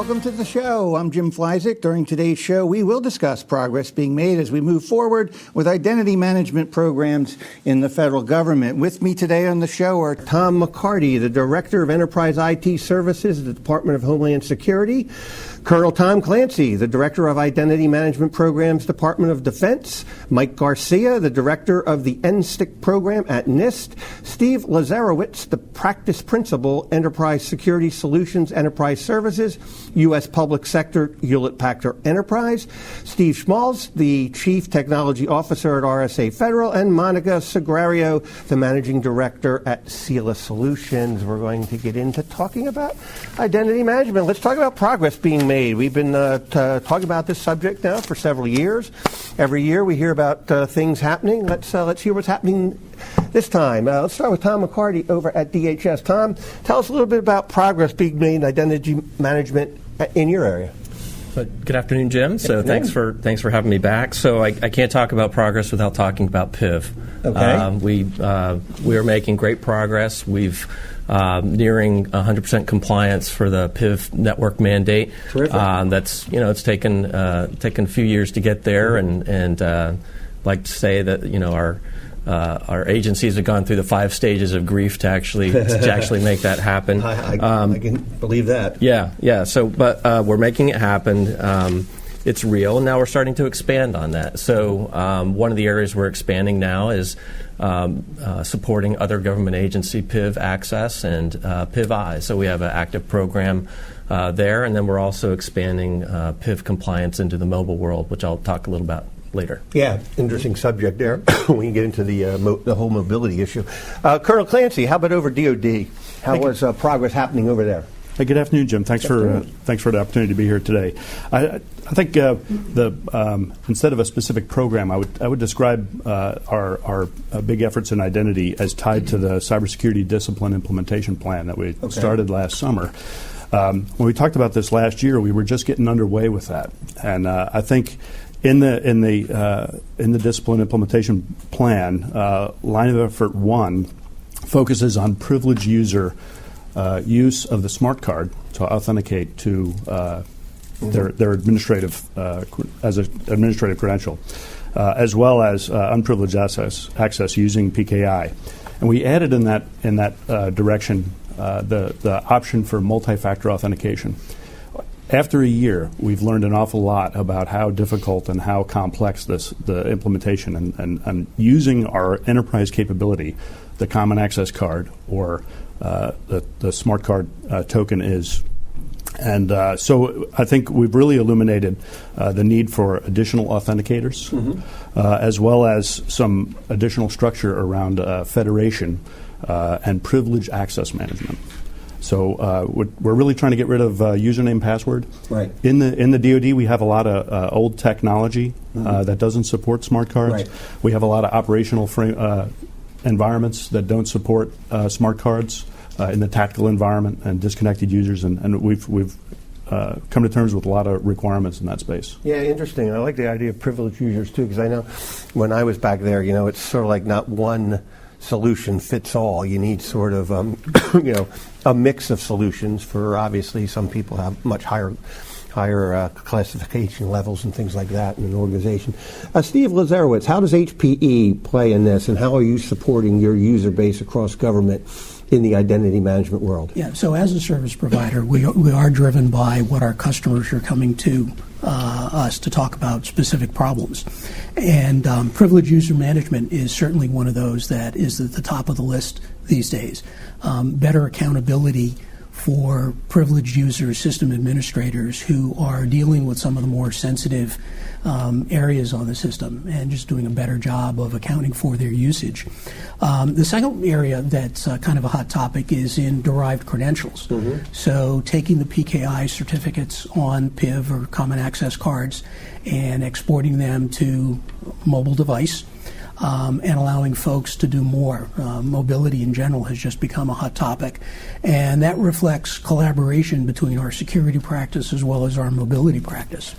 welcome to the show. I'm Jim Flyzik. During today's show, we will discuss progress being made as we move forward with identity management programs in the federal government. With me today on the show are Tom McCarty, the Director of Enterprise IT Services at the Department of Homeland Security, Colonel Tom Clancy, the Director of Identity Management Programs, Department of Defense, Mike Garcia, the Director of the NSTIC program at NIST, Steve Lazerowich, the Practice Principal, Enterprise Security Solutions Enterprise Services, U.S. Public Sector, Hewlett Packard Enterprise, Steve Schmalz, the Chief Technology Officer at RSA Federal, and Monica Sagrario, the Managing Director at Sila Solutions. We're going to get into talking about identity management. Let's talk about progress being made. We've been talking about this subject now for several years. Every year we hear about things happening. Let's hear what's happening this time. Let's start with Tom McCarty over at DHS. Tom, tell us a little bit about progress being made in identity management in your area. Good afternoon, Jim. So thanks for having me back. So I can't talk about progress without talking about PIV. Okay. We are making great progress. We've nearing 100% compliance for the PIV network mandate. Terrific. That's it's taken a few years to get there, and like to say that our agencies have gone through the 5 stages of grief to actually make that happen. I can believe that. Yeah. So, but we're making it happen. It's real, and now we're starting to expand on that. So, one of the areas we're expanding now is supporting other government agency PIV access and PIV-I. So we have an active program there, and then we're also expanding PIV compliance into the mobile world, which I'll talk a little about later. Yeah, interesting subject there. We can get into the whole mobility issue. Colonel Clancy, how about over DoD? How was progress happening over there? Hey, good afternoon, Jim. Thanks for the opportunity to be here today. I think instead of a specific program, I would describe our big efforts in identity as tied to the cybersecurity discipline implementation plan that we started last summer. When we talked about this last year, we were just getting underway with that, and I think in the discipline implementation plan, line of effort 1 focuses on privileged user use of the smart card to authenticate to their administrative as an administrative credential, as well as unprivileged access using PKI. And we added in that direction the option for multi-factor authentication. After a year, we've learned an awful lot about how difficult and how complex the implementation and using our enterprise capability, the Common Access Card or the smart card token is. And so I think we've really illuminated the need for additional authenticators, as well as some additional structure around federation and privilege access management. So we're really trying to get rid of username and password. Right. In the DoD, we have a lot of old technology that doesn't support smart cards. Right. We have a lot of operational environments that don't support smart cards in the tactical environment and disconnected users, and we've come to terms with a lot of requirements in that space. Yeah, interesting. I like the idea of privileged users too, because I know when I was back there, it's sort of like not one solution fits all. You need sort of a mix of solutions for, obviously some people have much higher classification levels and things like that in an organization. Steve Lazerowich, how does HPE play in this, and how are you supporting your user base across government in the identity management world? Yeah, so as a service provider, we are driven by what our customers are coming to us to talk about specific problems. And privileged user management is certainly one of those that is at the top of the list these days. Better accountability for privileged users, system administrators who are dealing with some of the more sensitive areas on the system, and just doing a better job of accounting for their usage. The second area that's kind of a hot topic is in derived credentials. So taking the PKI certificates on PIV or Common Access cards and exporting them to mobile device. and allowing folks to do more. Mobility in general has just become a hot topic, and that reflects collaboration between our security practice as well as our mobility practice.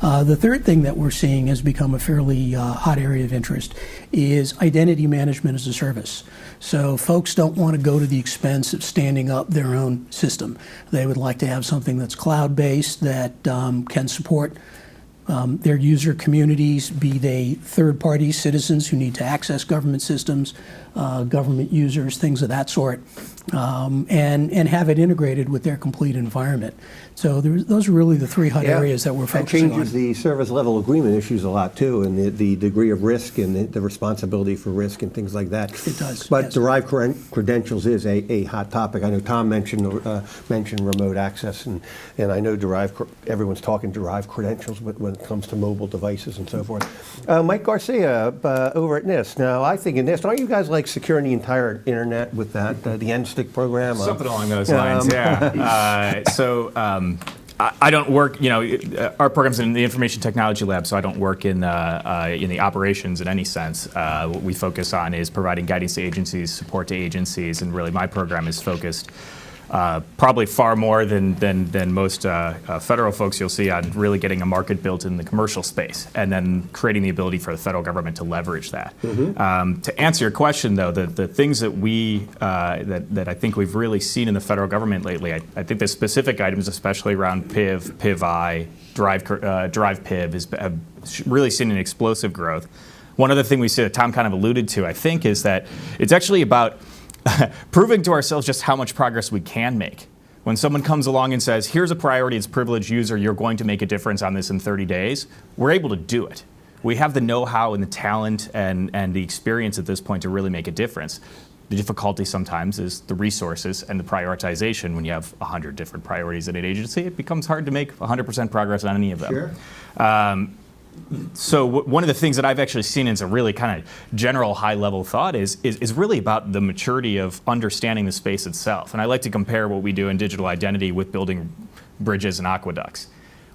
The third thing that we're seeing has become a fairly hot area of interest is identity management as a service. So folks don't want to go to the expense of standing up their own system. They would like to have something that's cloud-based that can support their user communities, be they third-party citizens who need to access government systems, government users, things of that sort, and have it integrated with their complete environment. So those are really the three hot areas that we're focusing on. That changes the service level agreement issues a lot too, and the degree of risk and the responsibility for risk and things like that. It does. But yes. derived credentials is a hot topic. I know Tom mentioned remote access, and I know everyone's talking derived credentials when it comes to mobile devices and so forth. Mike Garcia over at NIST. Now, I think in NIST, aren't you guys like securing the entire internet with that, the NSTIC program? Something along those lines, yeah. I don't work, our program's in the information technology lab, so I don't work in the operations in any sense. What we focus on is providing guidance to agencies, support to agencies, and really my program is focused probably far more than most federal folks you'll see on really getting a market built in the commercial space and then creating the ability for the federal government to leverage that. To answer your question, though, the things that that I think we've really seen in the federal government lately, I think the specific items, especially around PIV, PIV-I, Drive PIV, have really seen an explosive growth. One other thing we see that Tom kind of alluded to, I think, is that it's actually about proving to ourselves just how much progress we can make. When someone comes along and says, here's a priority, it's a privileged user, you're going to make a difference on this in 30 days, we're able to do it. We have the know-how and the talent and the experience at this point to really make a difference. The difficulty sometimes is the resources and the prioritization. When you have 100 different priorities in an agency, it becomes hard to make 100% progress on any of them. Sure. So one of the things that I've actually seen as a really kind of general high-level thought is really about the maturity of understanding the space itself. And I like to compare what we do in digital identity with building bridges and aqueducts.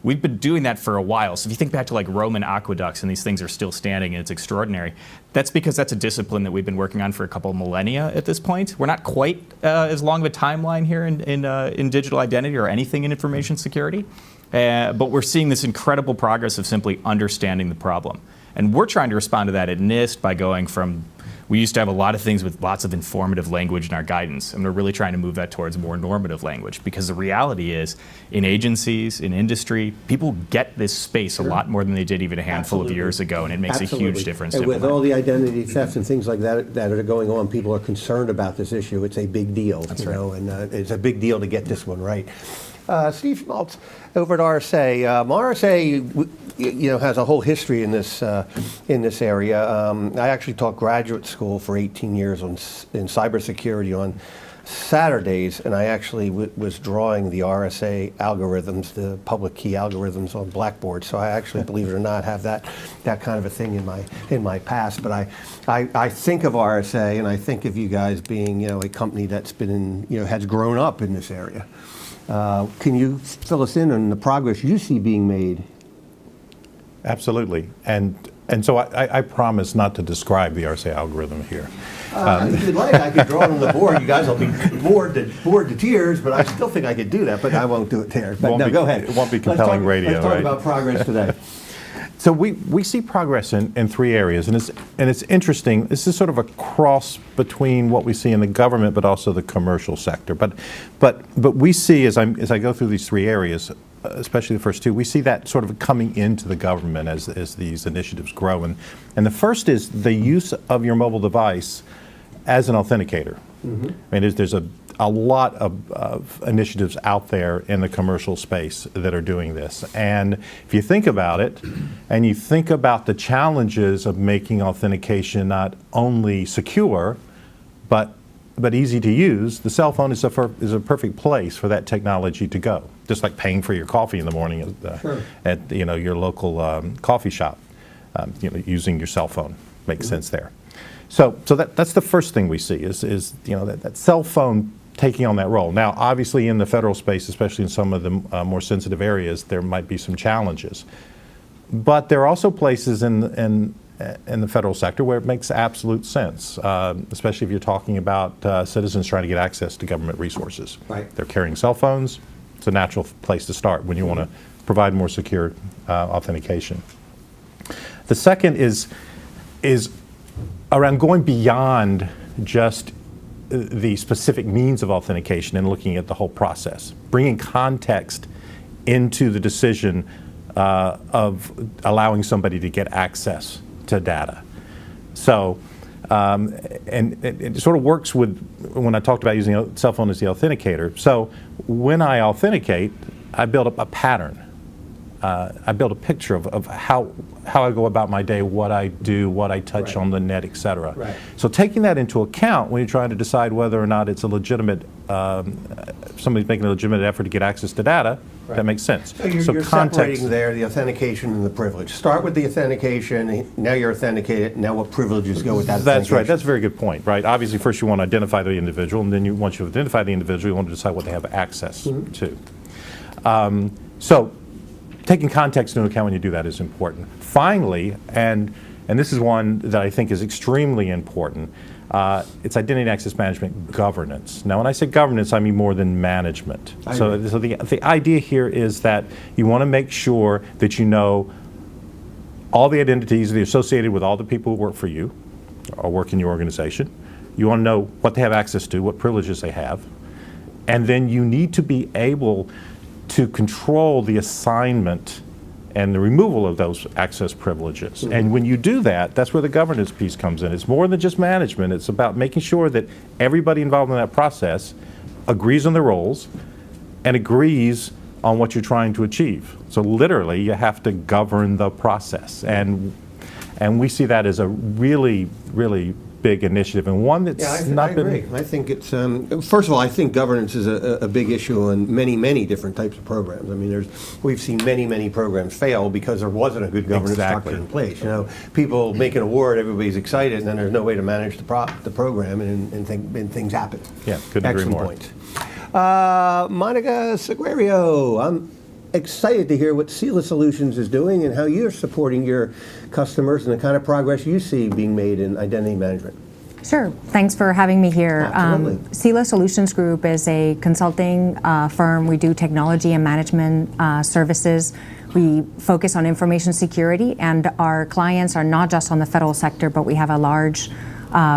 We've been doing that for a while. So if you think back to like Roman aqueducts and these things are still standing and it's extraordinary, that's because that's a discipline that we've been working on for a couple of millennia at this point. We're not quite as long of a timeline here in digital identity or anything in information security. But we're seeing this incredible progress of simply understanding the problem. And we're trying to respond to that at NIST by going from, we used to have a lot of things with lots of informative language in our guidance, and we're really trying to move that towards more normative language. Because the reality is, in agencies, in industry, people get this space a lot more than they did even a handful of years ago, and it makes a huge difference. And with all the identity theft and things like that are going on, people are concerned about this issue. It's a big deal, That's right. and it's a big deal to get this one right. Steve Schmalz over at RSA. RSA, has a whole history in this area. I actually taught graduate school for 18 years in cybersecurity on Saturdays, and I actually was drawing the RSA algorithms, the public key algorithms on Blackboard. So I actually, believe it or not, have that kind of a thing in my past. But I think of RSA, and I think of you guys being a company that's been has grown up in this area. Can you fill us in on the progress you see being made? Absolutely. And so I promise not to describe the RSA algorithm here. If you'd like, I could draw it on the board. You guys will be bored to tears, but I still think I could do that, but I won't do it there. But no, go ahead. It won't be compelling radio, Let's talk right? about progress today. So we see progress in three areas, and it's interesting. This is sort of a cross between what we see in the government, but also the commercial sector. But we see as I go through these three areas, especially the first two, we see that sort of coming into the government as these initiatives grow. And the first is the use of your mobile device as an authenticator. Mm-hmm. I mean, there's a lot of initiatives out there in the commercial space that are doing this. And if you think about it, and you think about the challenges of making authentication not only secure, but easy to use, the cell phone is a perfect place for that technology to go. Just like paying for your coffee in the morning at your local coffee shop, using your cell phone makes sense there. So that's the first thing we see is that cell phone taking on that role. Now, obviously, in the federal space, especially in some of the more sensitive areas, there might be some challenges. But there are also places and the federal sector where it makes absolute sense, especially if you're talking about citizens trying to get access to government resources. Right. They're carrying cell phones. It's a natural place to start when you want to provide more secure authentication. The second is around going beyond just the specific means of authentication and looking at the whole process, bringing context into the decision of allowing somebody to get access to data. So, and it sort of works with when I talked about using a cell phone as the authenticator. So when I authenticate, I build up a pattern. I build a picture of how I go about my day, what I do, what I touch on the net, et cetera. Right. So taking that into account when you're trying to decide whether or not it's a legitimate, somebody's making a legitimate effort to get access to data, that makes sense. So you're separating there the authentication and the privilege. Start with the authentication, now you're authenticated, now what privileges go with that authentication? That's right. That's a very good point, right? Obviously, first you want to identify the individual, and then once you identify the individual, you want to decide what they have access to. So taking context into account when you do that is important. Finally, and this is one that I think is extremely important, it's identity and access management governance. Now, when I say governance, I mean more than management. So the idea here is that you want to make sure that you know all the identities that are associated with all the people who work for you or work in your organization. You want to know what they have access to, what privileges they have. And then you need to be able to control the assignment and the removal of those access privileges. And when you do that, that's where the governance piece comes in. It's more than just management. It's about making sure that everybody involved in that process agrees on the roles and agrees on what you're trying to achieve. So literally, you have to govern the process. And we see that as a really, really big initiative, and one that's I not been... agree. I think it's, first of all, I think governance is a big issue in many, many different types of programs. I mean, we've seen many, many programs fail because there wasn't a good governance structure in place. You know, people make an award, everybody's excited, and then there's no way to manage the program, and things happen. Yeah, couldn't agree more. Excellent point. Monica Sagrario, I'm excited to hear what Sila Solutions is doing and how you're supporting your customers and the kind of progress you see being made in identity management. Sure. Thanks for having me here. Absolutely. Sila Solutions Group is a consulting firm. We do technology and management services. We focus on information security, and our clients are not just on the federal sector, but we have a large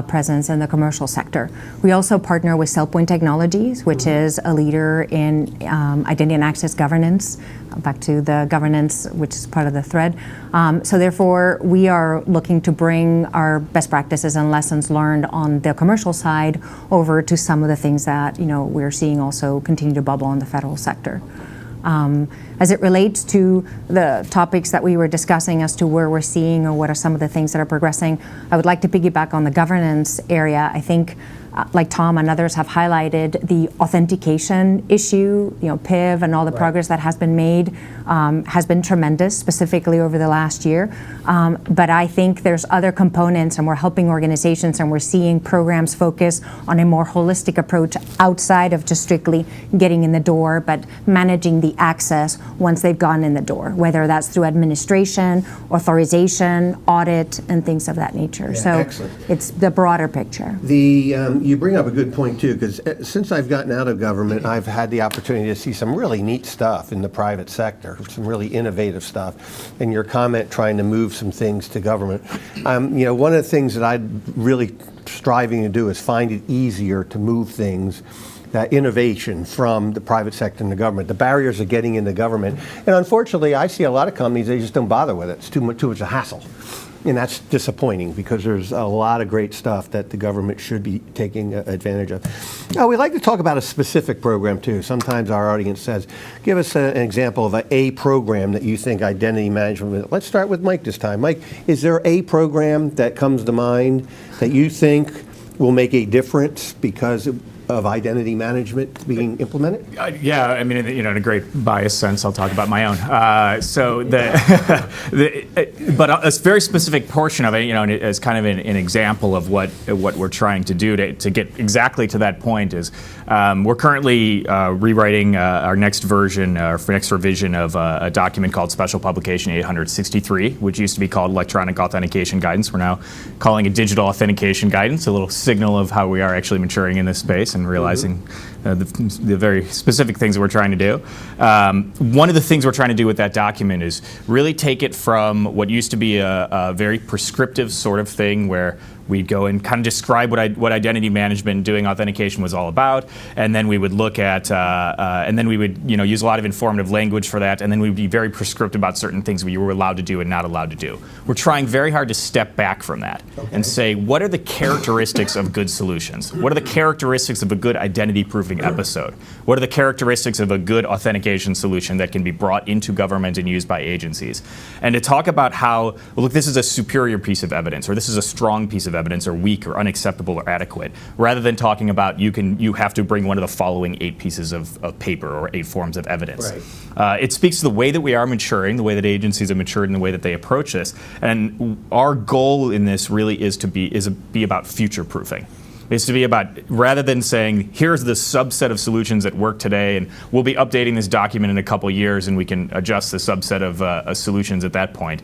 presence in the commercial sector. We also partner with SailPoint Technologies, which is a leader in identity and access governance, back to the governance, which is part of the thread. So therefore, we are looking to bring our best practices and lessons learned on the commercial side over to some of the things that we're seeing also continue to bubble in the federal sector. As it relates to the topics that we were discussing as to where we're seeing or what are some of the things that are progressing, I would like to piggyback on the governance area. I think, like Tom and others have highlighted, the authentication issue, PIV and all the progress that has been made has been tremendous, specifically over the last year. But I think there's other components, and we're helping organizations, and we're seeing programs focus on a more holistic approach outside of just strictly getting in the door, but managing the access once they've gotten in the door, whether that's through administration, authorization, audit, and things of that nature. Yeah, so excellent. It's the broader picture. You bring up a good point too, because since I've gotten out of government, I've had the opportunity to see some really neat stuff in the private sector, some really innovative stuff. And your comment trying to move some things to government, one of the things that I'm really striving to do is find it easier to move things, that innovation from the private sector and the government. The barriers of getting into government, and unfortunately, I see a lot of companies, they just don't bother with it. It's too much a hassle. And that's disappointing, because there's a lot of great stuff that the government should be taking advantage of. Now, we like to talk about a specific program too. Sometimes our audience says, give us an example of a program that you think identity management. Let's start with Mike this time. Mike, is there a program that comes to mind that you think will make a difference? Because of identity management being implemented? Yeah, I mean, in a great biased sense, I'll talk about my own. But a very specific portion of it, as kind of an example of what we're trying to do to get exactly to that point is we're currently rewriting our next version, or next revision of a document called Special Publication 863, which used to be called Electronic Authentication Guidance. We're now calling it Digital Authentication Guidance, a little signal of how we are actually maturing in this space and realizing the very specific things that we're trying to do. One of the things we're trying to do with that document is really take it from what used to be a very prescriptive sort of thing where we'd go and kind of describe what identity management and doing authentication was all about, and then we would look at, and then we would use a lot of informative language for that, and then we'd be very prescriptive about certain things we were allowed to do and not allowed to do. We're trying very hard to step back from that and say, what are the characteristics of good solutions? What are the characteristics of a good identity-proofing episode? What are the characteristics of a good authentication solution that can be brought into government and used by agencies? And to talk about how, well, look, this is a superior piece of evidence, or this is a strong piece of evidence, or weak, or unacceptable, or adequate, rather than talking about you have to bring one of the following 8 pieces of paper or 8 forms of evidence. Right. It speaks to the way that we are maturing, the way that agencies have matured, and the way that they approach this. And our goal in this really is to be about future-proofing. It's to be about, rather than saying, here's the subset of solutions that work today, and we'll be updating this document in a couple years, and we can adjust the subset of solutions at that point.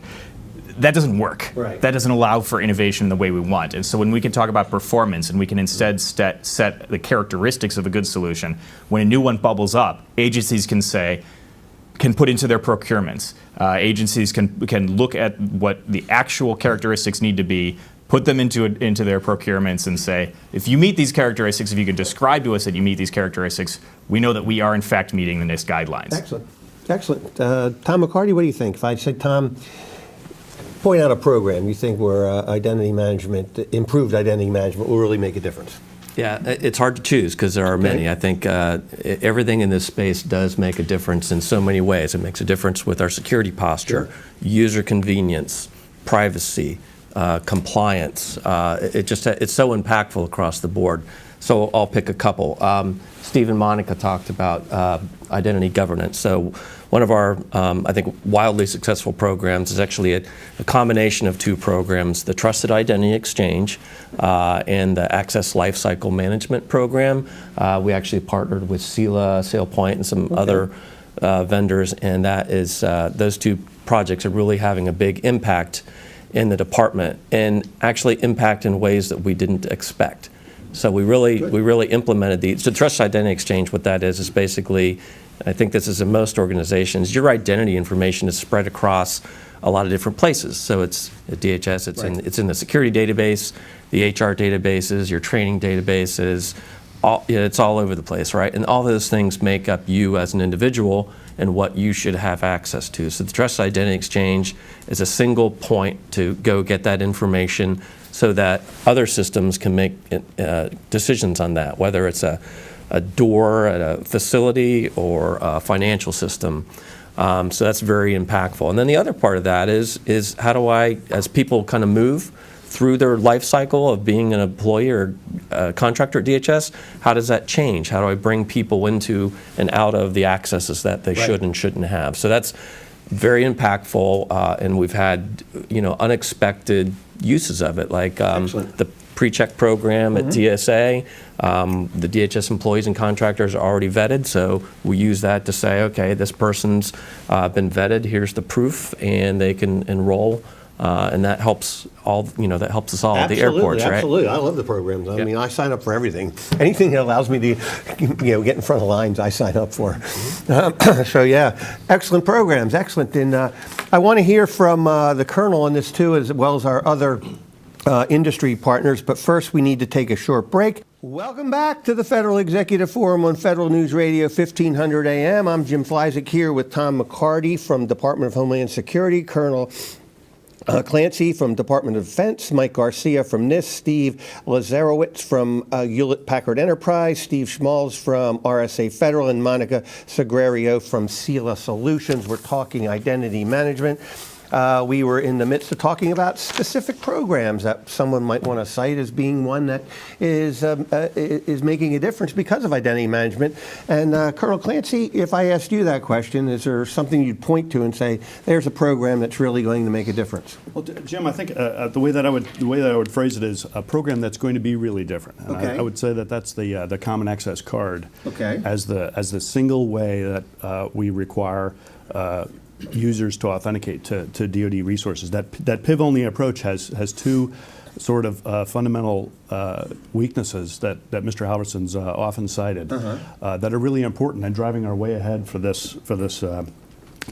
That doesn't work. Right. That doesn't allow for innovation in the way we want. And so when we can talk about performance and we can instead set the characteristics of a good solution, when a new one bubbles up, agencies can put into their procurements. Agencies can look at what the actual characteristics need to be, put them into their procurements and say, if you meet these characteristics, if you can describe to us that you meet these characteristics, we know that we are in fact meeting the NIST guidelines. Excellent. Excellent. Tom McCarty, what do you think? If I said, Tom, point out a program you think where improved identity management will really make a difference. Yeah, it's hard to choose because there are many. I think everything in this space does make a difference in so many ways. It makes a difference with our security posture, user convenience, privacy, compliance. It's so impactful across the board. So I'll pick a couple. Steve and Monica talked about identity governance. So one of our, I think, wildly successful programs is actually a combination of 2 programs, the Trusted Identity Exchange and the Access Lifecycle Management Program. We actually partnered with Sila, SailPoint, and some other vendors, and that is those 2 projects are really having a big impact in the department, and actually impact in ways that we didn't expect. So we really implemented the Trusted Identity Exchange. What that is basically, I think this is in most organizations, your identity information is spread across a lot of different places. So it's at DHS, it's in the security database, the HR databases, your training databases. It's all over the place, right? And all those things make up you as an individual and what you should have access to. So the Trusted Identity Exchange is a single point to go get that information so that other systems can make decisions on that, whether it's a door at a facility or a financial system. So that's very impactful. And then the other part of that is how do I, as people kind of move through their life cycle of being an employee or a contractor at DHS, how does that change? How do I bring people into and out of the accesses that they should and shouldn't have? So that's very impactful, and we've had unexpected uses of it, like the pre-check program at TSA. The DHS employees and contractors are already vetted, so we use that to say, okay, this person's been vetted, here's the proof, and they can enroll. And that helps that helps us all at the airports, right? Absolutely. I love the programs. I mean, I sign up for everything. Anything that allows me to, get in front of lines, I sign up for. So yeah, excellent programs, excellent. And I want to hear from the Colonel on this too, as well as our other industry partners. But first, we need to take a short break. Welcome back to the Federal Executive Forum on Federal News Radio 1500 AM. I'm Jim Flyzik here with Tom McCarty from Department of Homeland Security, Colonel Clancy from Department of Defense, Mike Garcia from NIST, Steve Lazerowich from Hewlett Packard Enterprise, Steve Schmalz from RSA Federal, and Monica Sagrario from Sila Solutions. We're talking identity management. we were in the midst of talking about specific programs that someone might want to cite as being one that is making a difference because of identity management. And Colonel Clancy, if I asked you that question, is there something you'd point to and say, there's a program that's really going to make a difference? Well, Jim, I think the way that I would phrase it is a program that's going to be really different. And Okay. I would say that that's the Common Access Card Okay. as the single way that we require users to authenticate to DoD resources. That PIV-only approach has two sort of fundamental weaknesses that Mr. Halverson's often cited that are really important and driving our way ahead for this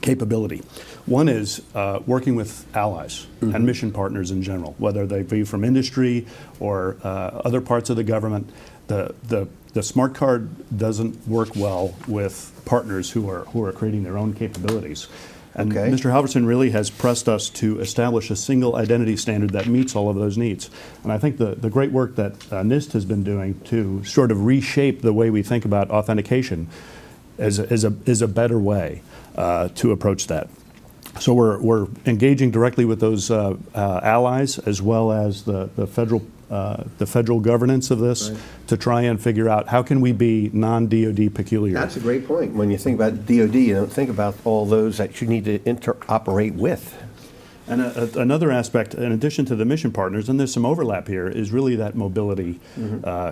capability. One is working with allies and mission partners in general, whether they be from industry or other parts of the government. The smart card doesn't work well with partners who are creating their own capabilities. And Okay. Mr. Halverson really has pressed us to establish a single identity standard that meets all of those needs. And I think the great work that NIST has been doing to sort of reshape the way we think about authentication is a better way to approach that. So we're engaging directly with those allies as well as the federal governance of this to try and figure out how can we be non-DoD peculiar. That's a great point. When you think about DoD, you don't think about all those that you need to interoperate with. And another aspect, in addition to the mission partners, and there's some overlap here, is really that mobility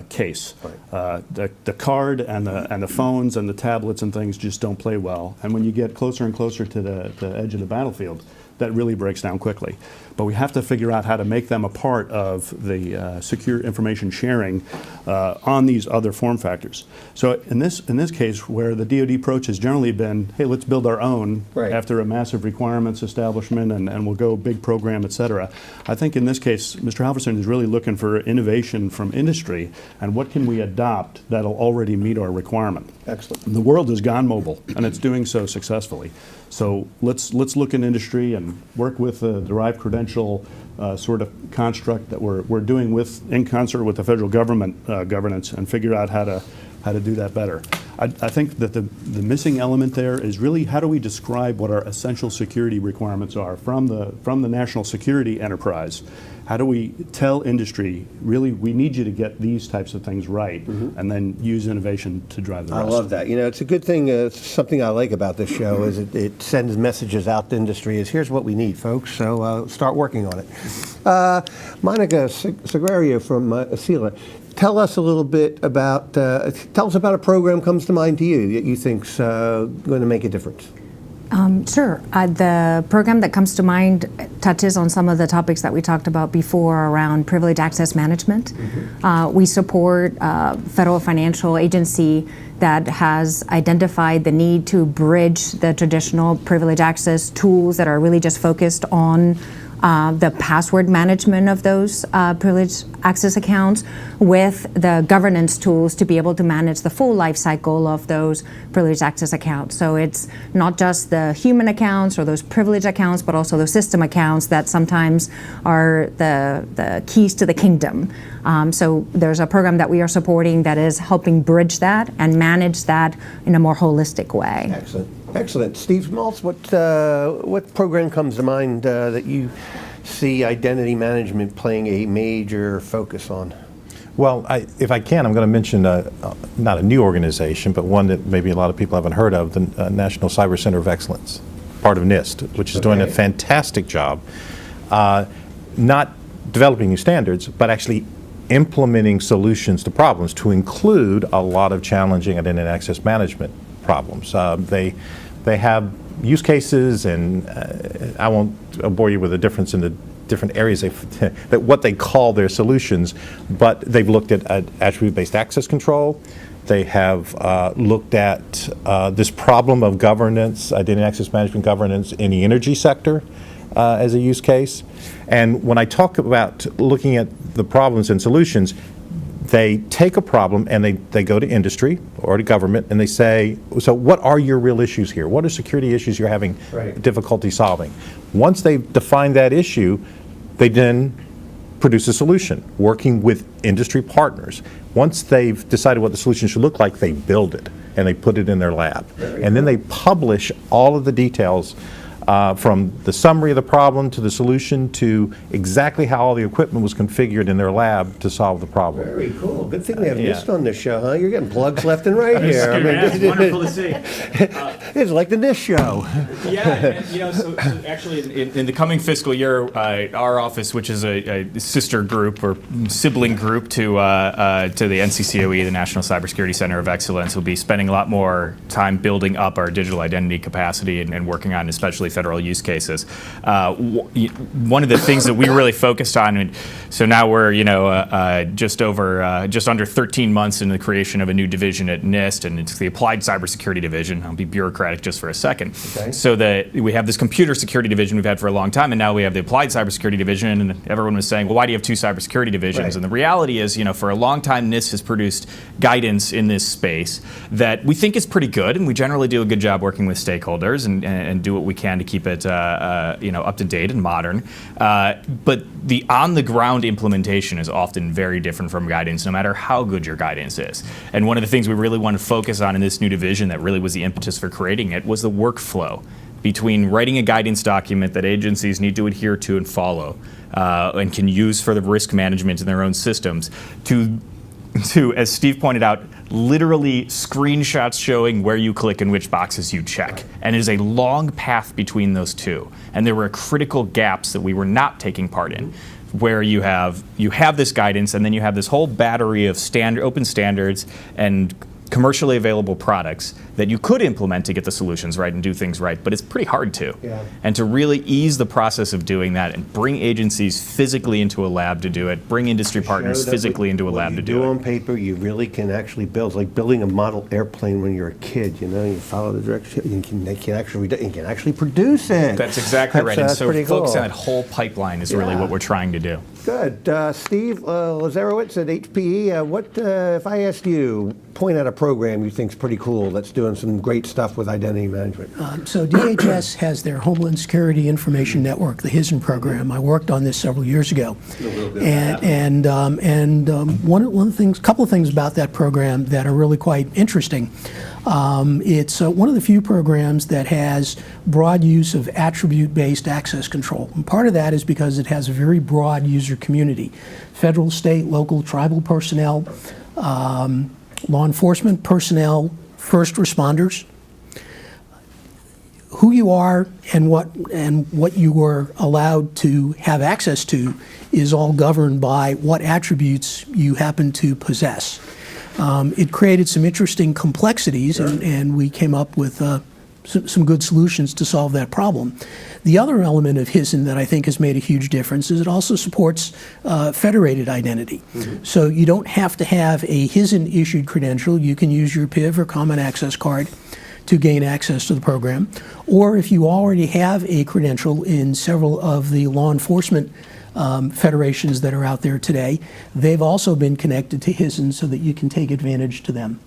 case. The card and the phones and the tablets and things just don't play well. And when you get closer and closer to the edge of the battlefield, that really breaks down quickly. But we have to figure out how to make them a part of the secure information sharing on these other form factors. So in this case, where the DoD approach has generally been, hey, let's build our own after a massive requirements establishment and we'll go big program, et cetera. I think in this case, Mr. Halverson is really looking for innovation from industry and what can we adopt that'll already meet our requirement. Excellent. The world has gone mobile and it's doing so successfully. So let's look in industry and work with the derived credential sort of construct that we're doing in concert with the federal government governance and figure out how to do that better. I think that the missing element there is really how do we describe what our essential security requirements are from the national security enterprise. How do we tell industry, really, we need you to get these types of things right, and then use innovation to drive the rest? I love that. You know, it's a good thing. Something I like about this show is it sends messages out to industry is here's what we need, folks, so start working on it. Monica Sagrario from Sila, tell us a little bit about, tell us about a program comes to mind to you that you think's going to make a difference. Sure. The program that comes to mind touches on some of the topics that we talked about before around privileged access management. We support a federal financial agency that has identified the need to bridge the traditional privileged access tools that are really just focused on the password management of those privileged access accounts with the governance tools to be able to manage the full life cycle of those privileged access accounts. So it's not just the human accounts or those privileged accounts, but also those system accounts that sometimes are the keys to the kingdom. So there's a program that we are supporting that is helping bridge that and manage that in a more holistic way. Excellent. Excellent. Steve Schmalz, what program comes to mind that you see identity management playing a major focus on? Well, if I can, I'm going to mention not a new organization, but one that maybe a lot of people haven't heard of, the National Cyber Center of Excellence, part of NIST, which is doing a fantastic job, not developing new standards, but actually implementing solutions to problems to include a lot of challenging identity access management problems. They have use cases, and I won't bore you with the difference in the different areas that what they call their solutions, but they've looked at attribute-based access control. They have looked at this problem of governance, identity access management governance in the energy sector as a use case. And when I talk about looking at the problems and solutions, they take a problem and they go to industry or to government and they say, so what are your real issues here? What are security issues you're having difficulty solving? Once they've defined that issue, they then produce a solution, working with industry partners. Once they've decided what the solution should look like, they build it and they put it in their lab. And then they publish all of the details from the summary of the problem to the solution to exactly how all the equipment was configured in their lab to solve the problem. Very cool. Good thing we have NIST on this show, huh? You're getting plugs left and right here. It's wonderful to see. It's like the NIST show. Yeah, and, so actually, in the coming fiscal year, our office, which is a sister group or sibling group to the NCCOE, the National Cybersecurity Center of Excellence, will be spending a lot more time building up our digital identity capacity and working on especially federal use cases. One of the things that we really focused on, so now we're just under 13 months in the creation of a new division at NIST, and it's the Applied Cybersecurity Division. I'll be bureaucratic just for a second. Okay. So that we have this computer security division we've had for a long time, and now we have the Applied Cybersecurity Division, and everyone was saying, well, why do you have two cybersecurity divisions? Right. And the reality is, for a long time, NIST has produced guidance in this space that we think is pretty good, and we generally do a good job working with stakeholders and do what we can to keep it up to date and modern. But the on-the-ground implementation is often very different from guidance, no matter how good your guidance is. And one of the things we really want to focus on in this new division that really was the impetus for creating it was the workflow between writing a guidance document that agencies need to adhere to and follow and can use for the risk management in their own systems to, as Steve pointed out, literally screenshots showing where you click and which boxes you check. And it is a long path between those two. And there were critical gaps that we were not taking part in, where you have this guidance, and then you have this whole battery of open standards and commercially available products that you could implement to get the solutions right and do things right, but it's pretty hard to. Yeah. And to really ease the process of doing that and bring agencies physically into a lab to do it, bring industry partners physically into a lab to do it. What you do on paper, you really can actually build. It's like building a model airplane when you're a kid. You follow the direction. You can actually produce it. That's exactly right. And That's so pretty focusing cool. on that whole pipeline is really what we're trying to do. Good. Steve Lazerowich at HPE, what if I asked you, point out a program you think is pretty cool that's doing some great stuff with identity management? So DHS has their Homeland Security Information Network, the HISN program. I worked on this several years ago. And one of the things, couple of things about that program that are really quite interesting. It's one of the few programs that has broad use of attribute-based access control. And part of that is because it has a very broad user community. Federal, state, local, tribal personnel, law enforcement personnel, first responders. Who you are and what you are allowed to have access to is all governed by what attributes you happen to possess. It created some interesting complexities, and we came up with some good solutions to solve that problem. The other element of HISN that I think has made a huge difference is it also supports federated identity. Mm-hmm. So you don't have to have a HISN-issued credential. You can use your PIV or Common Access Card to gain access to the program. Or if you already have a credential in several of the law enforcement federations that are out there today, they've also been connected to HISN so that you can take advantage of them.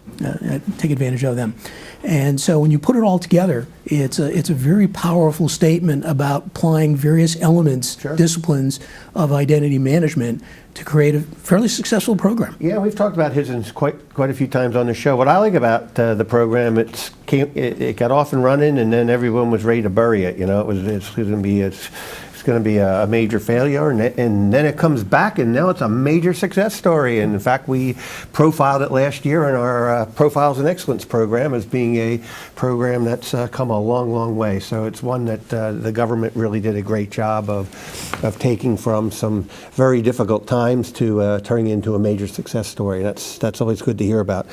And so when you put it all together, it's a very powerful statement about applying various elements, disciplines of identity management to create a fairly successful program. Yeah, we've talked about HISN quite a few times on the show. What I like about the program, it got off and running, and then everyone was ready to bury it. It's going to be a major failure, and then it comes back, and now it's a major success story. And in fact, we profiled it last year in our Profiles in Excellence program as being a program that's come a long, long way. So it's one that the government really did a great job of taking from some very difficult times to turning into a major success story. That's always good to hear about.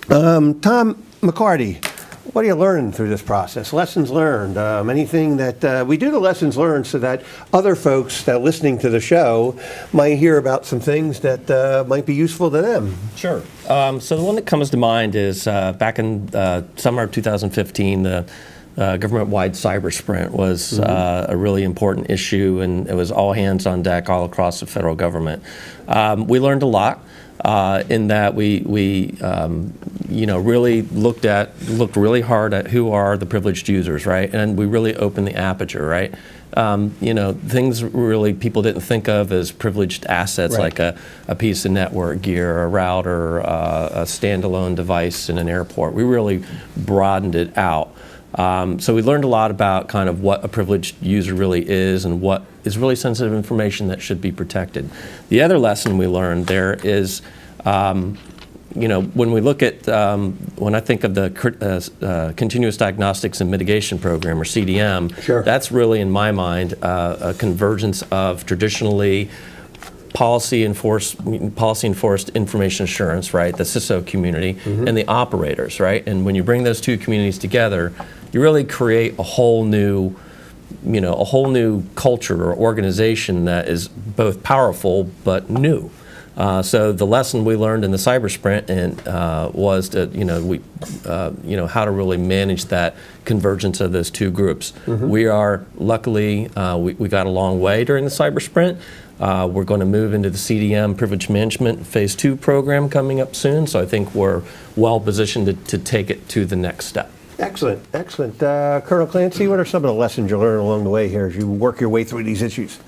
Tom McCarty, what are you learning through this process? Lessons learned. Anything that we do the lessons learned so that other folks that are listening to the show might hear about some things that might be useful to them. Sure. So the one that comes to mind is back in summer of 2015, the government-wide cyber sprint was a really important issue, and it was all hands on deck all across the federal government. We learned a lot. In that we really looked really hard at who are the privileged users, right? And we really opened the aperture, right? Things really people didn't think of as privileged assets, like a piece of network gear, a router, a standalone device in an airport. We really broadened it out. So we learned a lot about kind of what a privileged user really is and what is really sensitive information that should be protected. The other lesson we learned there is, when we look at, when I think of the Continuous Diagnostics and Mitigation Program, or CDM, Sure. that's really, in my mind, a convergence of traditionally policy-enforced information assurance, right, the CISO community, and the operators, right? And when you bring those two communities together, you really create a whole new culture or organization that is both powerful but new. So the lesson we learned in the cyber sprint was that how to really manage that convergence of those two groups. We are luckily we got a long way during the cyber sprint. We're going to move into the CDM Privilege Management Phase 2 program coming up soon. So I think we're well positioned to take it to the next step. Excellent, excellent. Colonel Clancy, what are some of the lessons you learned along the way here as you work your way through these issues?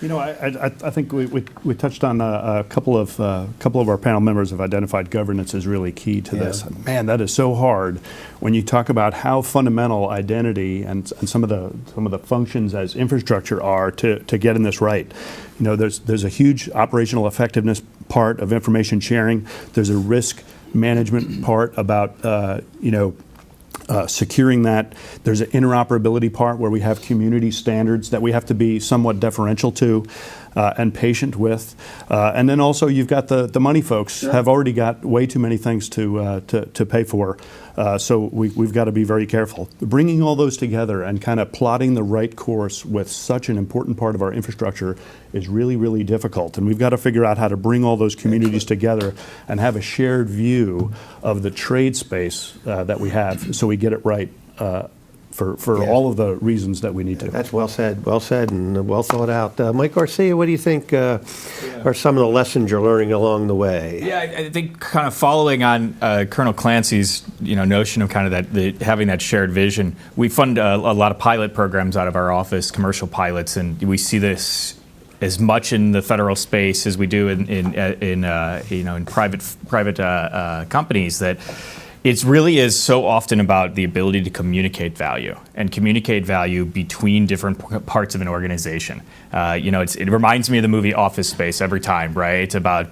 I think we touched on a couple of our panel members have identified governance as really key to this. Man, that is so hard when you talk about how fundamental identity and some of the functions as infrastructure are to getting this right. There's a huge operational effectiveness part of information sharing. There's a risk management part about securing that. There's an interoperability part where we have community standards that we have to be somewhat deferential to and patient with. And then also you've got the money folks have already got way too many things to pay for. So we've got to be very careful. Bringing all those together and kind of plotting the right course with such an important part of our infrastructure is really, really difficult. And we've got to figure out how to bring all those communities together and have a shared view of the trade space that we have so we get it right for all of the reasons that we need to. That's well said, and well thought out. Mike Garcia, what do you think are some of the lessons you're learning along the way? Yeah, I think kind of following on Colonel Clancy's notion of kind of having that shared vision, we fund a lot of pilot programs out of our office, commercial pilots, and we see this as much in the federal space as we do in private companies, that it really is so often about the ability to communicate value and communicate value between different parts of an organization. It reminds me of the movie Office Space every time, right? About,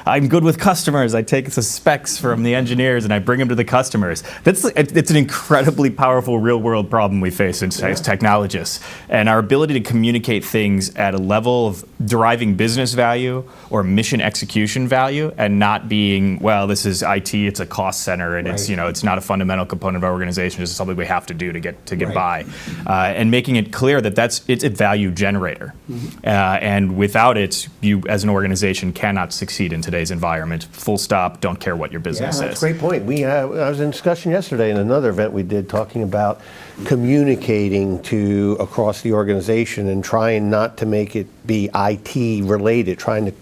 I'm good with customers. I take the specs from the engineers and I bring them to the customers. It's an incredibly powerful real world problem we face as technologists. And our ability to communicate things at a level of deriving business value or mission execution value and not being, well, this is IT, it's a cost center, and it's not a fundamental component of our organization. It's something we have to do to get by, and making it clear that it's a value generator, and without it, you as an organization cannot succeed in today's environment. Full stop. Don't care what your business is. That's a great point. I was in discussion yesterday in another event we did talking about communicating to across the organization and trying not to make it be IT related, trying to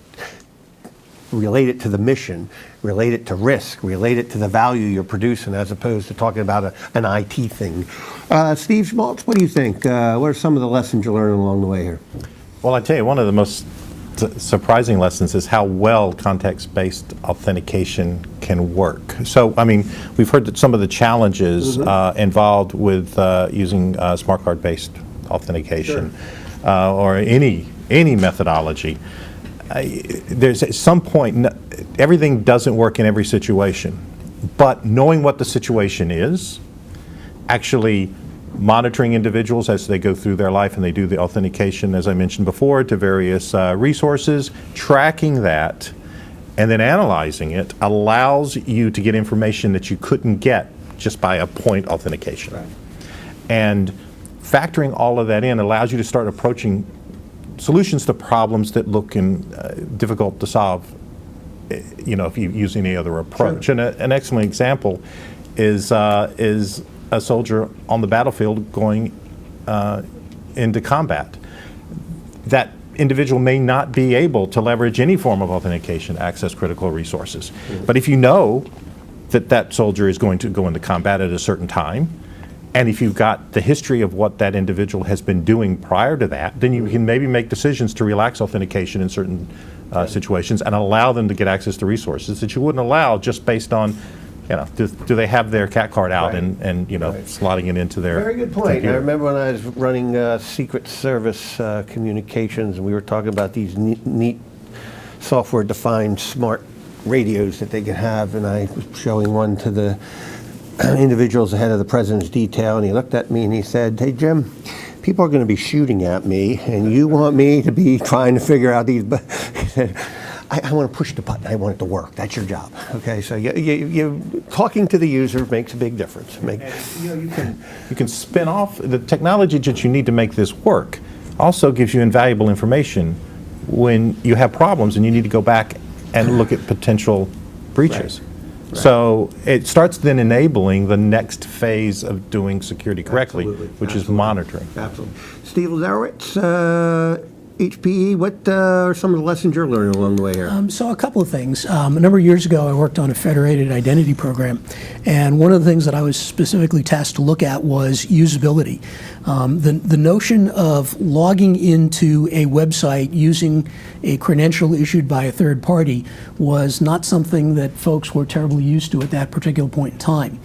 relate it to the mission, relate it to risk, relate it to the value you're producing, as opposed to talking about an IT thing. Steve Schmalz, what do you think? What are some of the lessons you learned along the way here? Well, I tell you, one of the most surprising lessons is how well context-based authentication can work. So, we've heard that some of the challenges involved with using smart card-based authentication or any methodology. There's at some point, everything doesn't work in every situation, but knowing what the situation is, actually monitoring individuals as they go through their life and they do the authentication, as I mentioned before, to various resources, tracking that and then analyzing it allows you to get information that you couldn't get just by a point authentication. Right. And factoring all of that in allows you to start approaching solutions to problems that look difficult to solve, if you use any other approach. Sure. And an excellent example is a soldier on the battlefield going into combat. That individual may not be able to leverage any form of authentication to access critical resources. Mm-hmm. But if you know that soldier is going to go into combat at a certain time, and if you've got the history of what that individual has been doing prior to that, then you can maybe make decisions to relax authentication in certain situations and allow them to get access to resources that you wouldn't allow just based on do they have their cat card out Right. and slotting it into their Very good point. computer? I remember when I was running Secret Service communications, and we were talking about these neat software-defined smart radios that they could have, and I was showing one to the individuals ahead of the president's detail, and he looked at me and he said, "Hey, Jim, people are going to be shooting at me, and you want me to be trying to figure out these..." He said, I want to push the button. I want it to work. That's your job. Okay, so you talking to the user makes a big difference. You can spin off the technology that you need to make this work. Also gives you invaluable information when you have problems and you need to go back and look at potential breaches. Right. So it starts then enabling the next phase of doing security correctly, which is monitoring. Absolutely. Steve Lazerowich, HPE, what are some of the lessons you're learning along the way here? So a couple of things. A number of years ago, I worked on a federated identity program, and one of the things that I was specifically tasked to look at was usability. The notion of logging into a website using a credential issued by a third party was not something that folks were terribly used to at that particular point in time.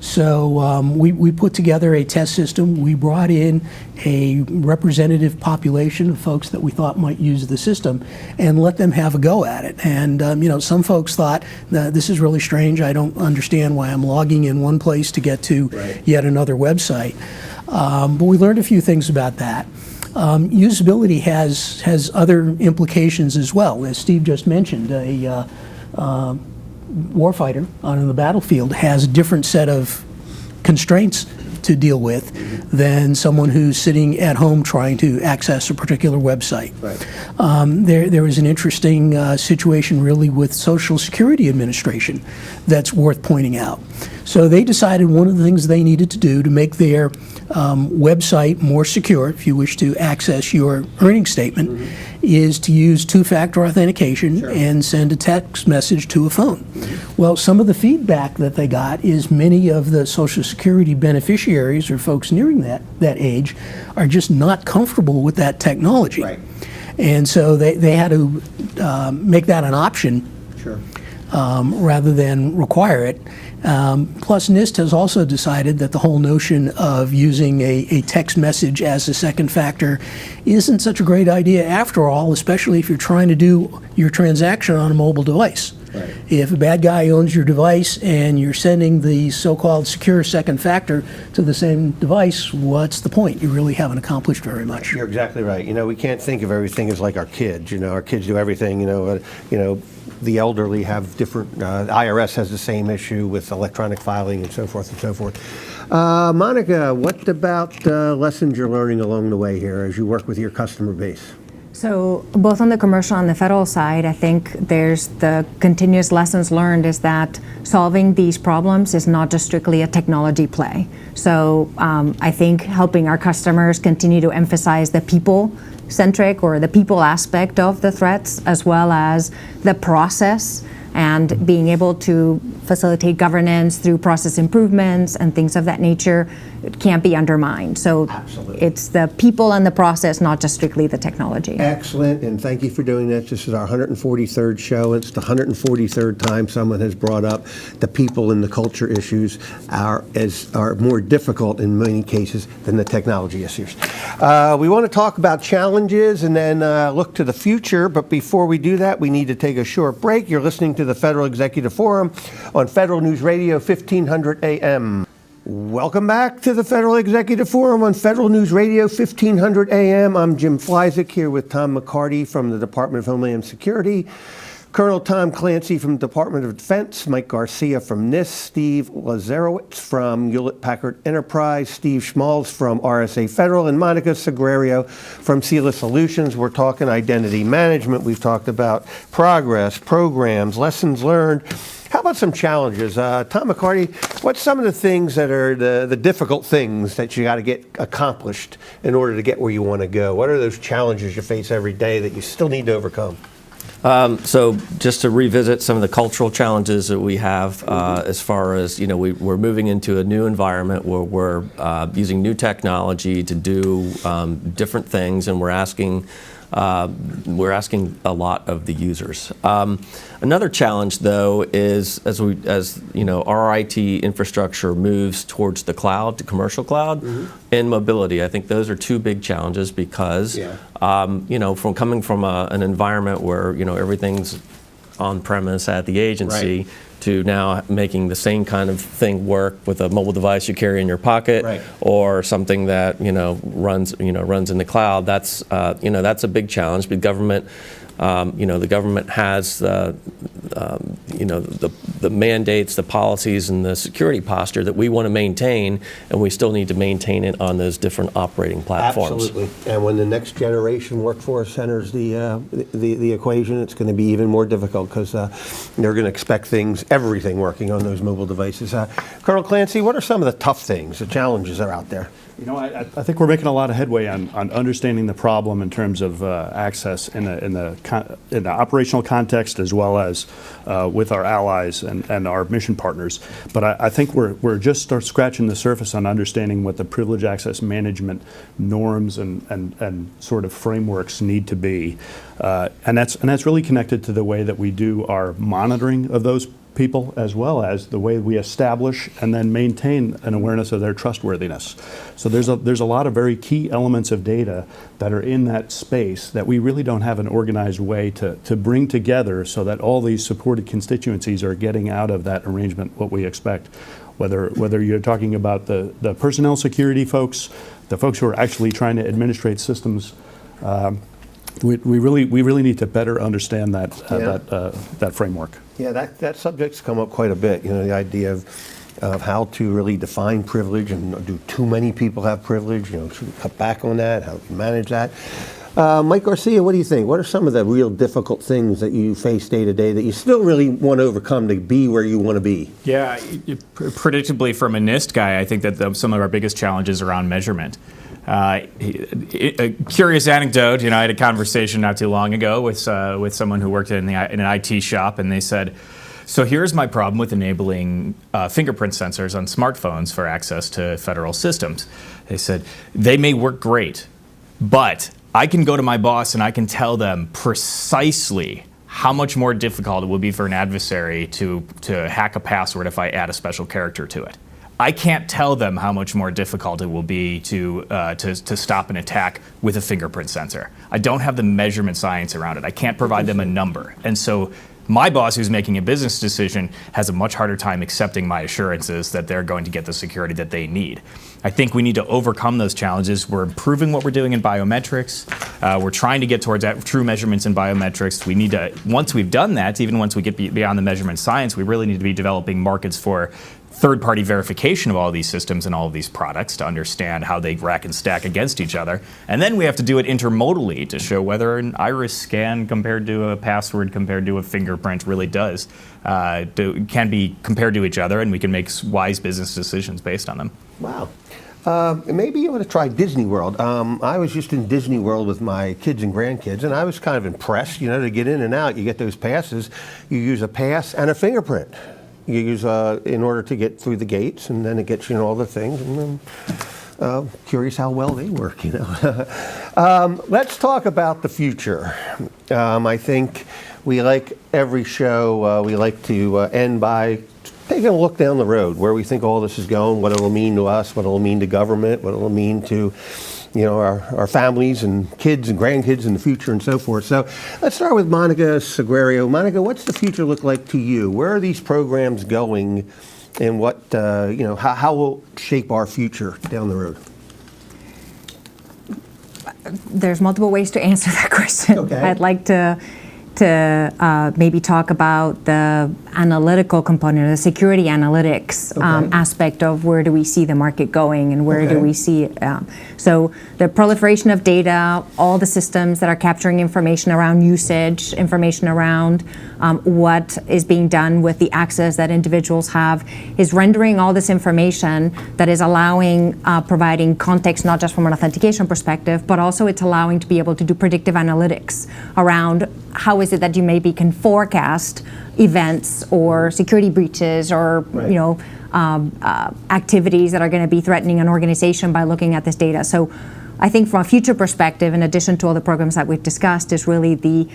So we put together a test system. We brought in a representative population of folks that we thought might use the system and let them have a go at it. And some folks thought, this is really strange. I don't understand why I'm logging in one place to get to yet another website. But we learned a few things about that. Usability has other implications as well. As Steve just mentioned, a warfighter on the battlefield has a different set of constraints to deal with than someone who's sitting at home trying to access a particular website. Right. There was an interesting situation really with Social Security Administration that's worth pointing out. So they decided one of the things they needed to do to make their website more secure, if you wish to access your earnings statement, is to use two-factor authentication and send a text message to a phone. Well, some of the feedback that they got is many of the Social Security beneficiaries or folks nearing that age are just not comfortable with that technology. Right. And so they had to make that an option rather than require it. Plus, NIST has also decided that the whole notion of using a text message as a second factor isn't such a great idea after all, especially if you're trying to do your transaction on a mobile device. Right. If a bad guy owns your device and you're sending the so-called secure second factor to the same device, what's the point? You really haven't accomplished very much. You're exactly right. We can't think of everything as like our kids. Our kids do everything. The elderly have different. IRS has the same issue with electronic filing and so forth and so forth. Monica, what about lessons you're learning along the way here as you work with your customer base? So both on the commercial and the federal side, I think there's the continuous lessons learned is that solving these problems is not just strictly a technology play. So I think helping our customers continue to emphasize the people-centric or the people aspect of the threats, as well as the process and being able to facilitate governance through process improvements and things of that nature, it can't be undermined. So it's the people and the process, not just strictly the technology. Excellent, and thank you for doing this. This is our 143rd show. It's the 143rd time someone has brought up the people and the culture issues are more difficult in many cases than the technology issues. We want to talk about challenges and then look to the future, but before we do that, we need to take a short break. You're listening to the Federal Executive Forum on Federal News Radio 1500 AM. Welcome back to the Federal Executive Forum on Federal News Radio 1500 AM. I'm Jim Flyzik here with Tom McCarty from the Department of Homeland Security, Colonel Tom Clancy from the Department of Defense, Mike Garcia from NIST, Steve Lazerowich from Hewlett Packard Enterprise, Steve Schmalz from RSA Federal, and Monica Sagrario from Sila Solutions. We're talking identity management. We've talked about progress, programs, lessons learned. How about some challenges? Tom McCarty, what's some of the things that are the difficult things that you got to get accomplished in order to get where you want to go? What are those challenges you face every day that you still need to overcome? So just to revisit some of the cultural challenges that we have as far as, we're moving into a new environment where we're using new technology to do different things, and we're asking we're asking a lot of the users. Another challenge, though, is as our IT infrastructure moves towards the cloud, to commercial cloud, and mobility. I think those are two big challenges because, from coming from an environment where everything's on premise at the agency to now making the same kind of thing work with a mobile device you carry in your pocket or something that runs in the cloud. That's a big challenge. The government has the mandates, the policies, and the security posture that we want to maintain, and we still need to maintain it on those different operating platforms. Absolutely. And when the next generation workforce enters the equation, it's going to be even more difficult because they're going to expect everything working on those mobile devices. Colonel Clancy, what are some of the tough things, the challenges that are out there? I think we're making a lot of headway on understanding the problem in terms of access in the operational context as well as with our allies and our mission partners. But I think we're just scratching the surface on understanding what the privilege access management norms and sort of frameworks need to be, and that's really connected to the way that we do our monitoring of those people, as well as the way we establish and then maintain an awareness of their trustworthiness. So there's a lot of very key elements of data that are in that space that we really don't have an organized way to bring together so that all these supported constituencies are getting out of that arrangement what we expect. Whether you're talking about the personnel security folks, the folks who are actually trying to administrate systems, we really need to better understand that framework. Yeah, that subject's come up quite a bit. The idea of how to really define privilege, and do too many people have privilege? Should we cut back on that? How do we manage that? Mike Garcia, what do you think? What are some of the real difficult things that you face day to day that you still really want to overcome to be where you want to be? Yeah, predictably from a NIST guy, I think that some of our biggest challenges around measurement. A curious anecdote, I had a conversation not too long ago with someone who worked in an IT shop, and they said, so here's my problem with enabling fingerprint sensors on smartphones for access to federal systems. They said, they may work great, but I can go to my boss and I can tell them precisely how much more difficult it will be for an adversary to hack a password if I add a special character to it. I can't tell them how much more difficult it will be to stop an attack with a fingerprint sensor. I don't have the measurement science around it. I can't provide them a number. And so my boss, who's making a business decision, has a much harder time accepting my assurances that they're going to get the security that they need. I think we need to overcome those challenges. We're improving what we're doing in biometrics. We're trying to get towards true measurements in biometrics. We need to, once we've done that, even once we get beyond the measurement science, we really need to be developing markets for third-party verification of all of these systems and all of these products to understand how they rack and stack against each other. And then we have to do it intermodally to show whether an iris scan compared to a password compared to a fingerprint really can be compared to each other, and we can make wise business decisions based on them. Wow. Maybe you want to try Disney World. I was just in Disney World with my kids and grandkids, and I was kind of impressed, to get in and out. You get those passes. You use a pass and a fingerprint. You use in order to get through the gates, and then it gets you all the things. And then, curious how well they work. Let's talk about the future. I think we, like every show, we like to end by taking a look down the road, where we think all this is going, what it'll mean to us, what it'll mean to government, what it'll mean to our families and kids and grandkids in the future and so forth. So let's start with Monica Sagrario. Monica, what's the future look like to you? Where are these programs going, and what, how will it shape our future down the road? There's multiple ways to answer that question. Okay. I'd like to maybe talk about the analytical component, the security analytics aspect of where do we see the market going and where do we see it. So the proliferation of data, all the systems that are capturing information around usage, information around what is being done with the access that individuals have, is rendering all this information that is allowing, providing context not just from an authentication perspective, but also it's allowing to be able to do predictive analytics around how is it that you maybe can forecast events or security breaches or activities that are going to be threatening an organization by looking at this data. So I think from a future perspective, in addition to all the programs that we've discussed, is really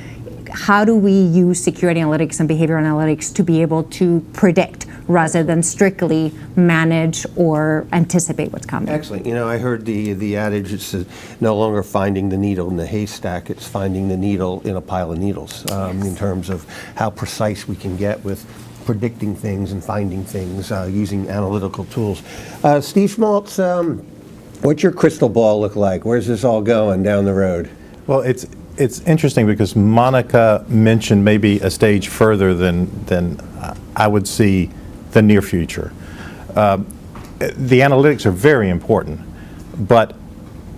how do we use security analytics and behavioral analytics to be able to predict rather than strictly manage or anticipate what's coming. Excellent. I heard the adage, it's no longer finding the needle in the haystack, it's finding the needle in a pile of needles, in terms of how precise we can get with predicting things and finding things using analytical tools. Steve Schmalz, what's your crystal ball look like? Where's this all going down the road? Well, it's interesting because Monica mentioned maybe a stage further than I would see the near future. The analytics are very important, but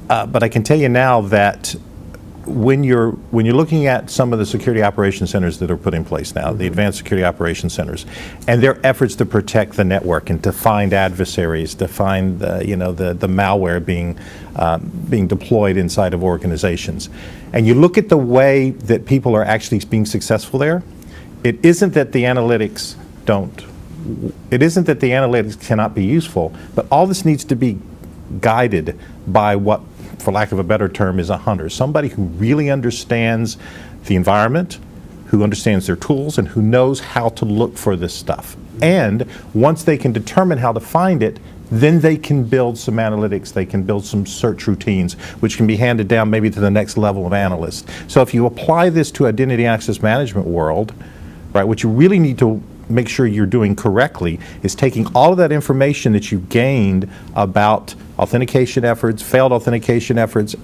I can tell you now that when you're looking at some of the security operations centers that are put in place now, the advanced security operations centers, and their efforts to protect the network and to find adversaries, to find the malware being deployed inside of organizations, and you look at the way that people are actually being successful there, it isn't that the analytics cannot be useful, but all this needs to be guided by what, for lack of a better term, is a hunter. Somebody who really understands the environment, who understands their tools, and who knows how to look for this stuff. And once they can determine how to find it, then they can build some analytics, they can build some search routines, which can be handed down maybe to the next level of analysts. So if you apply this to identity access management world, right, what you really need to make sure you're doing correctly is taking all of that information that you've gained about authentication efforts, failed authentication efforts,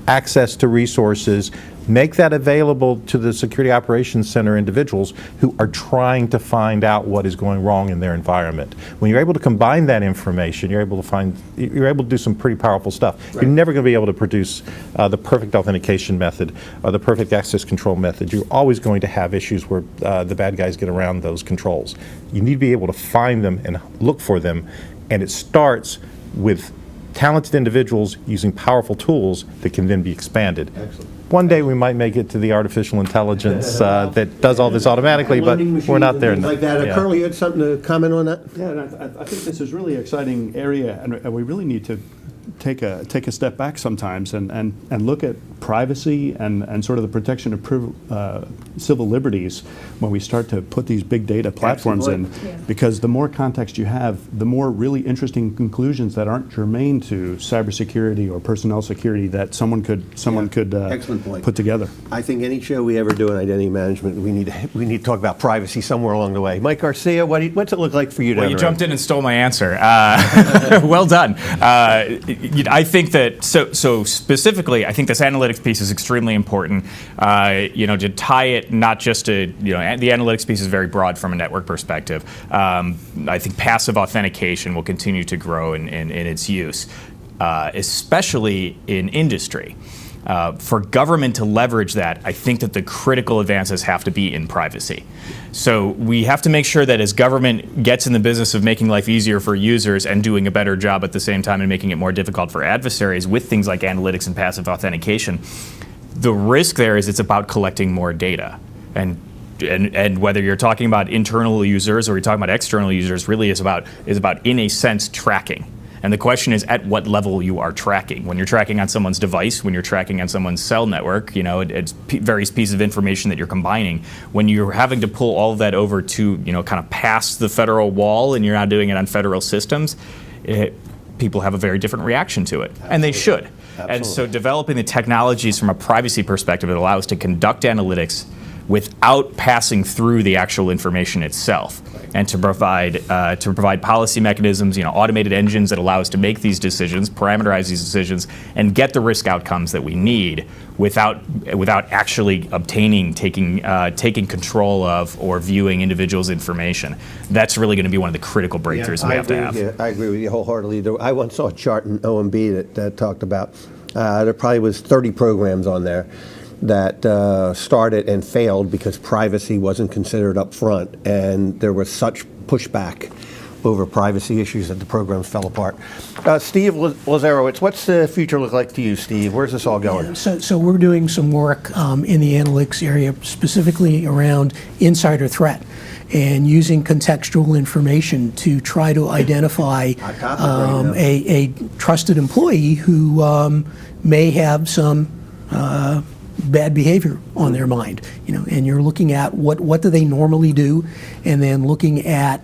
access to resources, make that available to the Security Operations Center individuals who are trying to find out what is going wrong in their environment. When you're able to combine that information, you're able to do some pretty powerful stuff. Right. You're never going to be able to produce the perfect authentication method or the perfect access control method. You're always going to have issues where the bad guys get around those controls. You need to be able to find them and look for them, and it starts with talented individuals using powerful tools that can then be expanded. Excellent. One day we might make it to the artificial intelligence that does all this automatically, but we're not there. Like that. Curly, you had something to comment on that? Yeah, and I think this is really exciting area, and we really need to take a step back sometimes and look at privacy and sort of the protection of civil liberties when we start to put these big data platforms in, because the more context you have, the more really interesting conclusions that aren't germane to cybersecurity or personnel security that someone could Excellent point. put together. I think any show we ever do in identity management, we need to talk about privacy somewhere along the way. Mike Garcia, what's it look like for you? Well, you jumped in and stole my answer. Well done. I think that so specifically, I think this analytics piece is extremely important. To tie it not just to the analytics piece is very broad from a network perspective. I think passive authentication will continue to grow in its use, especially in industry. For government to leverage that, I think that the critical advances have to be in privacy. So we have to make sure that as government gets in the business of making life easier for users and doing a better job at the same time and making it more difficult for adversaries with things like analytics and passive authentication, the risk there is it's about collecting more data. And whether you're talking about internal users or you're talking about external users, really is about in a sense tracking. And the question is at what level you are tracking. When you're tracking on someone's device, when you're tracking on someone's cell network, it's various pieces of information that you're combining. When you're having to pull all of that over to, kind of past the federal wall and you're not doing it on federal systems, people have a very different reaction to it. Absolutely. And they should. Absolutely. And so developing the technologies from a privacy perspective that allow us to conduct analytics without passing through the actual information itself, and to provide policy mechanisms, automated engines that allow us to make these decisions, parameterize these decisions, and get the risk outcomes that we need without actually taking control of or viewing individuals' information. That's really going to be one of the critical breakthroughs we have to have. I agree with you wholeheartedly. I once saw a chart in OMB that talked about there probably was 30 programs on there that started and failed because privacy wasn't considered up front, and there was such pushback over privacy issues that the programs fell apart. Steve Lazerowich, what's the future look like to you, Steve? Where's this all going? So we're doing some work in the analytics area, specifically around insider threat, and using contextual information to try to identify a trusted employee who may have some bad behavior on their mind. And you're looking at what do they normally do, and then looking at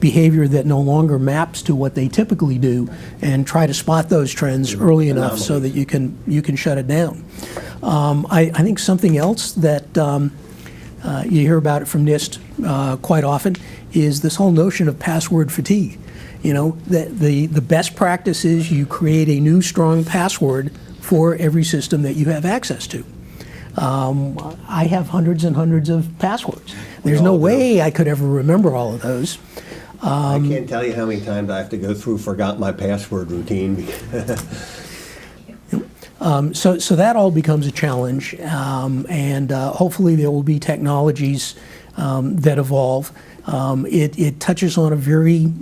behavior that no longer maps to what they typically do, and try to spot those trends early enough so that you can shut it down. I think something else that you hear about it from NIST quite often is this whole notion of password fatigue. The best practice is you create a new strong password for every system that you have access to. I have hundreds and hundreds of passwords. There's no way I could ever remember all of those. I can't tell you how many times I have to go through forgot my password routine. So that all becomes a challenge, and hopefully there will be technologies that evolve. It touches on a very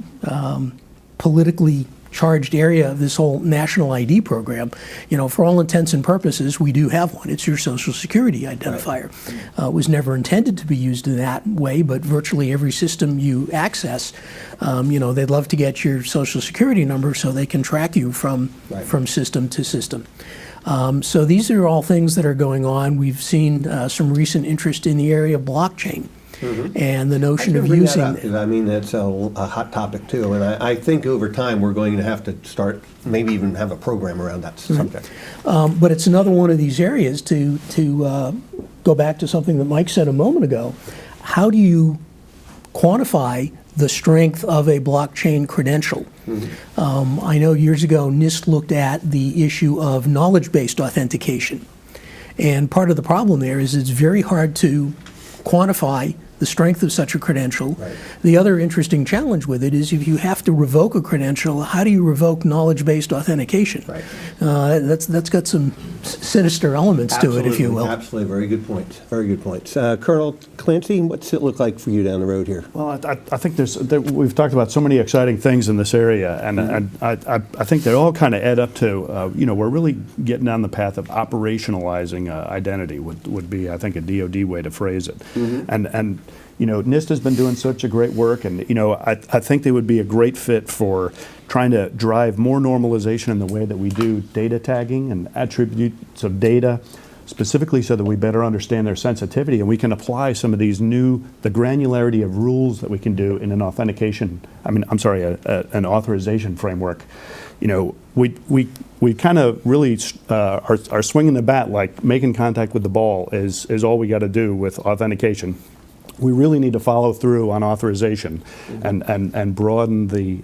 politically charged area of this whole national ID program. For all intents and purposes, we do have one. It's your Social Security identifier. It was never intended to be used in that way, but virtually every system you access, they'd love to get your Social Security number so they can track you from system to system. So these are all things that are going on. We've seen some recent interest in the area of blockchain. And the notion of using that's a hot topic too, and I think over time we're going to have to start maybe even have a program around that subject. But it's another one of these areas to go back to something that Mike said a moment ago. How do you quantify the strength of a blockchain credential? I know years ago NIST looked at the issue of knowledge-based authentication, and part of the problem there is it's very hard to quantify the strength of such a credential. The other interesting challenge with it is if you have to revoke a credential, how do you revoke knowledge-based authentication? That's got some sinister elements to it, if you will. Absolutely, very good points. Very good points. Colonel Clancy, what's it look like for you down the road here? Well, I think we've talked about so many exciting things in this area, and I think they all kind of add up to, we're really getting down the path of operationalizing identity would be, I think, a DoD way to phrase it. And NIST has been doing such a great work, and I think they would be a great fit for trying to drive more normalization in the way that we do data tagging and attributes of data, specifically so that we better understand their sensitivity and we can apply some of these the granularity of rules that we can do in an an authorization framework. We kind of really are swinging the bat, like making contact with the ball is all we got to do with authentication. We really need to follow through on authorization and broaden the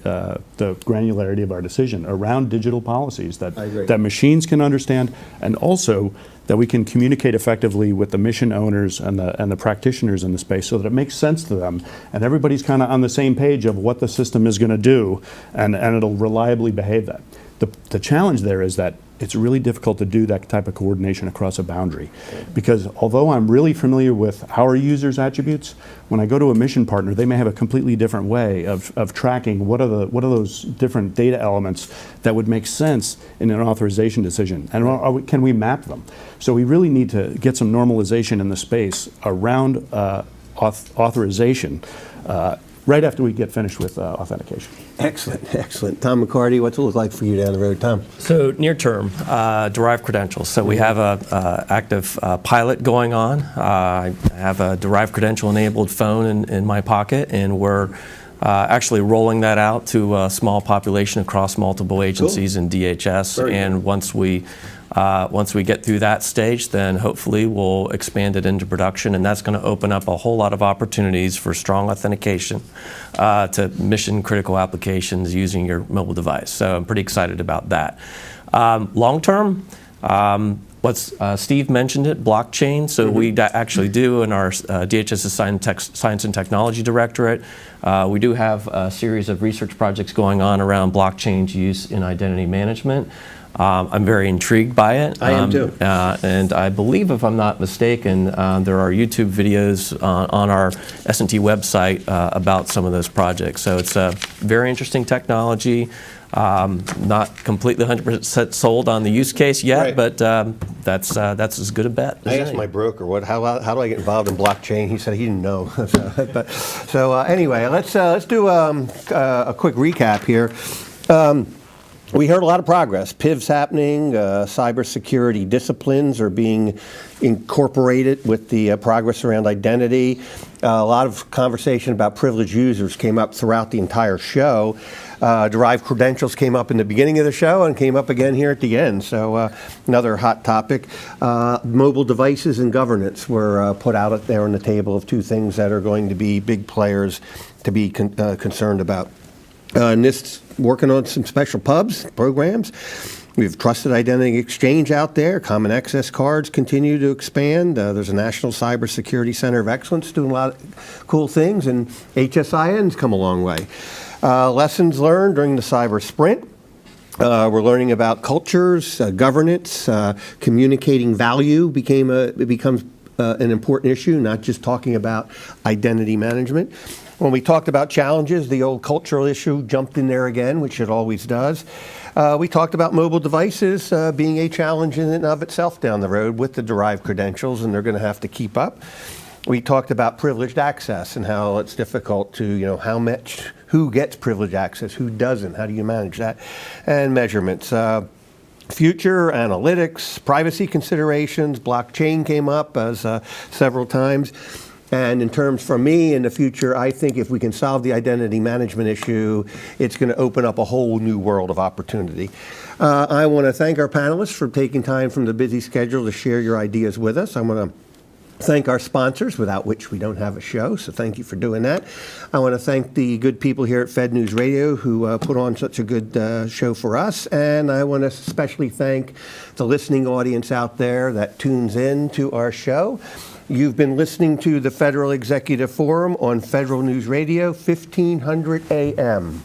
granularity of our decision around digital policies that machines can understand, and also that we can communicate effectively with the mission owners and the practitioners in the space so that it makes sense to them, and everybody's kind of on the same page of what the system is going to do, and it'll reliably behave that. The challenge there is that it's really difficult to do that type of coordination across a boundary, because although I'm really familiar with our users' attributes, when I go to a mission partner, they may have a completely different way of tracking what are those different data elements that would make sense in an authorization decision, and can we map them? So we really need to get some normalization in the space around authorization right after we get finished with authentication. Excellent. Tom McCarty, what's it look like for you down the road, Tom? So near term, derived credentials. So we have a active pilot going on. I have a derived credential enabled phone in my pocket, and we're actually rolling that out to a small population across multiple agencies in DHS. And once we get through that stage, then hopefully we'll expand it into production, and that's going to open up a whole lot of opportunities for strong authentication to mission critical applications using your mobile device. So I'm pretty excited about that. Long term, Steve mentioned it, blockchain. So we actually do in our DHS's Science and Technology Directorate. We do have a series of research projects going on around blockchain's use in identity management. I'm very intrigued by it. I am too. And I believe, if I'm not mistaken, there are YouTube videos on our S&T website about some of those projects. So it's a very interesting technology. Not completely 100% sold on the use case yet, Right. but that's as good a bet as I asked any. my broker, how do I get involved in blockchain? He said he didn't know. So anyway, let's do a quick recap here. We heard a lot of progress. PIVs happening, cybersecurity disciplines are being incorporated with the progress around identity. A lot of conversation about privileged users came up throughout the entire show. Derived credentials came up in the beginning of the show and came up again here at the end. So another hot topic. Mobile devices and governance were put out there on the table of two things that are going to be big players to be concerned about. NIST's working on some special programs. We have Trusted Identity Exchange out there. Common access cards continue to expand. There's a National Cybersecurity Center of Excellence doing a lot of cool things, and HSIN's come a long way. Lessons learned during the cyber sprint. We're learning about cultures, governance, communicating value becomes an important issue, not just talking about identity management. When we talked about challenges, the old cultural issue jumped in there again, which it always does. We talked about mobile devices being a challenge in and of itself down the road with the derived credentials, and they're going to have to keep up. We talked about privileged access and how it's difficult to, who gets privileged access, who doesn't, how do you manage that, and measurements. Future analytics, privacy considerations, blockchain came up as several times. And in terms for me in the future, I think if we can solve the identity management issue, it's going to open up a whole new world of opportunity. I want to thank our panelists for taking time from the busy schedule to share your ideas with us. I want to thank our sponsors, without which we don't have a show, so thank you for doing that. I want to thank the good people here at Fed News Radio who put on such a good show for us, and I want to especially thank the listening audience out there that tunes in to our show. You've been listening to the Federal Executive Forum on Federal News Radio, 1500 AM.